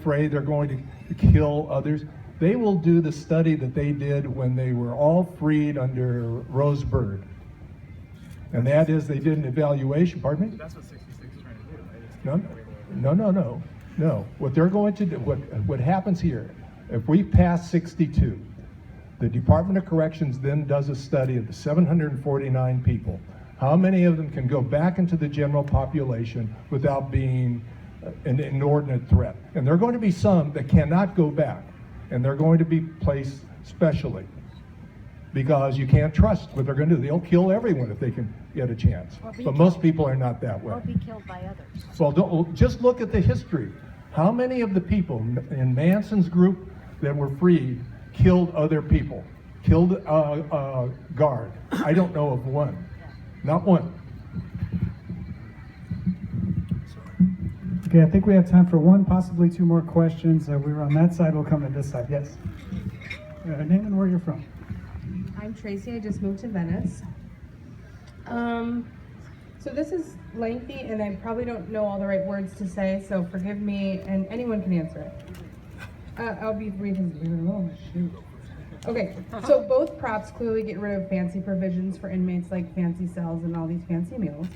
afraid they're going to kill others. They will do the study that they did when they were all freed under Rose Bird. And that is, they did an evaluation, pardon me? That's what 66 is trying to do, right? No. What they're going to do, what happens here, if we pass 62, the Department of Corrections then does a study of the 749 people. How many of them can go back into the general population without being an inordinate threat? And there are going to be some that cannot go back, and they're going to be placed specially, because you can't trust what they're going to do. They'll kill everyone if they can get a chance. But most people are not that way. Or be killed by others. Well, just look at the history. How many of the people in Manson's group that were freed killed other people? Killed a guard? I don't know of one. Not one. Okay, I think we have time for one, possibly two more questions. We were on that side, we'll come to this side. Yes. Name and where you're from. I'm Tracy, I just moved to Venice. So this is lengthy and I probably don't know all the right words to say, so forgive me, and anyone can answer it. I'll be brief and oh shoot. Okay, so both props clearly get rid of fancy provisions for inmates like fancy cells and all these fancy meals.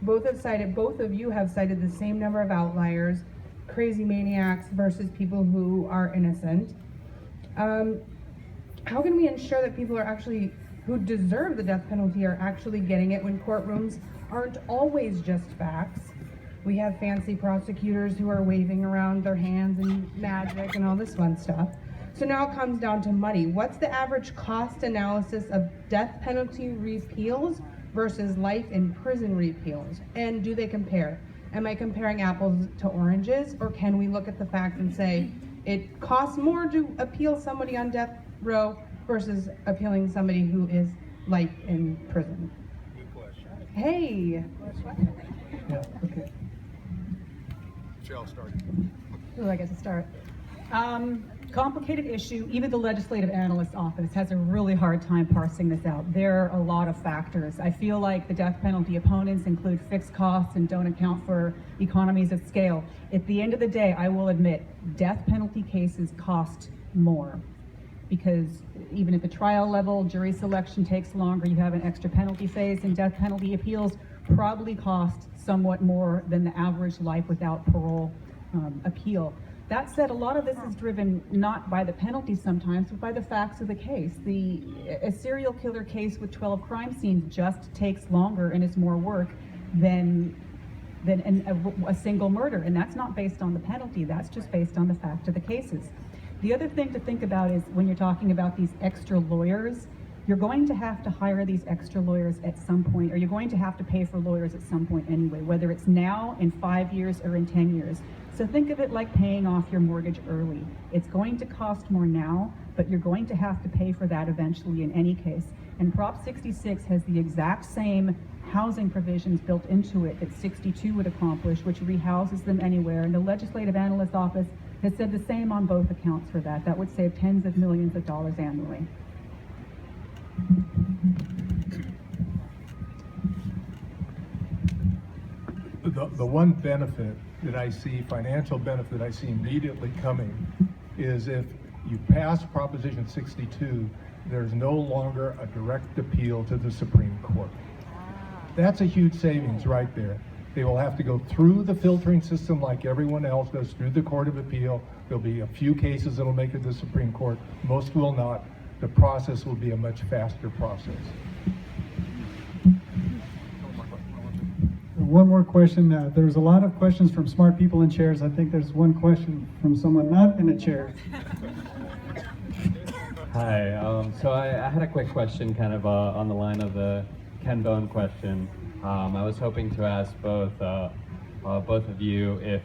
Both of you have cited the same number of outliers, crazy maniacs versus people who are innocent. How can we ensure that people are actually, who deserve the death penalty, are actually getting it when courtrooms aren't always just facts? We have fancy prosecutors who are waving around their hands and magic and all this fun stuff. So now it comes down to money. What's the average cost analysis of death penalty repeals versus life in prison repeals? And do they compare? Am I comparing apples to oranges? Or can we look at the fact and say, it costs more to appeal somebody on death row versus appealing somebody who is life in prison? Good question. Hey! Yeah, okay. Michelle, start. Ooh, I get to start. Complicated issue. Even the Legislative Analyst's Office has a really hard time parsing this out. There are a lot of factors. I feel like the death penalty opponents include fixed costs and don't account for economies of scale. At the end of the day, I will admit, death penalty cases cost more, because even at the trial level, jury selection takes longer. You have an extra penalty phase, and death penalty appeals probably cost somewhat more than the average life without parole appeal. That said, a lot of this is driven not by the penalty sometimes, but by the facts of the case. A serial killer case with 12 crime scenes just takes longer and is more work than a single murder, and that's not based on the penalty, that's just based on the fact of the cases. The other thing to think about is when you're talking about these extra lawyers, you're going to have to hire these extra lawyers at some point, or you're going to have to pay for lawyers at some point anyway, whether it's now, in 5 years, or in 10 years. So think of it like paying off your mortgage early. It's going to cost more now, but you're going to have to pay for that eventually in any case. And Prop 66 has the exact same housing provisions built into it that 62 would accomplish, which rehouses them anywhere. And the Legislative Analyst's Office has said the same on both accounts for that. That would save tens of millions of dollars annually. The one benefit that I see, financial benefit I see immediately coming, is if you pass Proposition 62, there's no longer a direct appeal to the Supreme Court. That's a huge savings right there. They will have to go through the filtering system like everyone else does, through the Court of Appeal. There'll be a few cases that'll make it to the Supreme Court. Most will not. The process will be a much faster process. One more question. There's a lot of questions from smart people in chairs. I think there's one question from someone not in a chair. Hi, so I had a quick question kind of on the line of the Ken Bone question. I was hoping to ask both of you if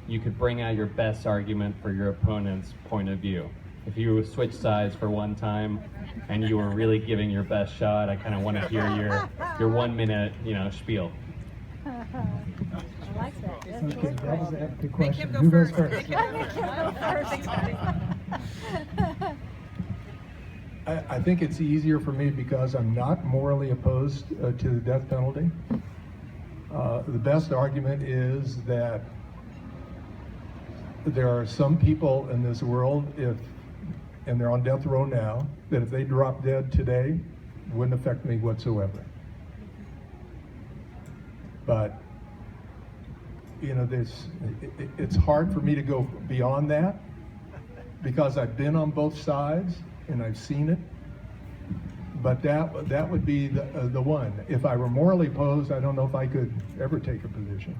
you could bring out your best argument for your opponent's point of view. If you switch sides for one time and you were really giving your best shot, I kind of want to hear your 1 minute, spiel. I like that. Okay, that was a good question. Who goes first? I think it's easier for me because I'm not morally opposed to the death penalty. The best argument is that there are some people in this world, and they're on death row now, that if they drop dead today, wouldn't affect me whatsoever. But, you know, it's hard for me to go beyond that because I've been on both sides and I've seen it. But that would be the one. If I were morally opposed, I don't know if I could ever take a position.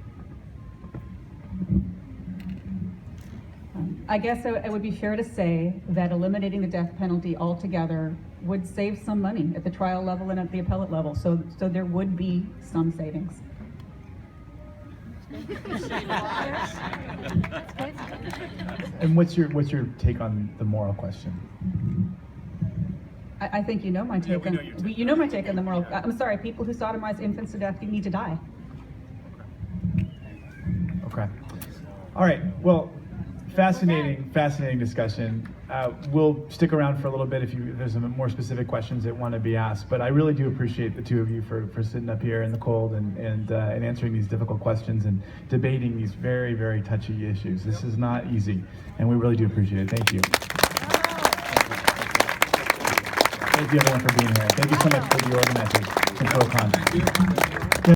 I guess it would be fair to say that eliminating the death penalty altogether would save some money at the trial level and at the appellate level. So there would be some savings. And what's your take on the moral question? I think you know my take we on know your take. you know my take on the moral. I'm sorry, people who sodomize infants to death need to die. Okay. All right. Well, fascinating discussion. We'll stick around for a little bit if there's some more specific questions that want to be asked. But I really do appreciate the two of you for sitting up here in the cold and answering these difficult questions and debating these very, very touchy issues. This is not easy, and we really do appreciate it. Thank you. Thank you everyone for being here. Thank you so much for the organizers and ProCon.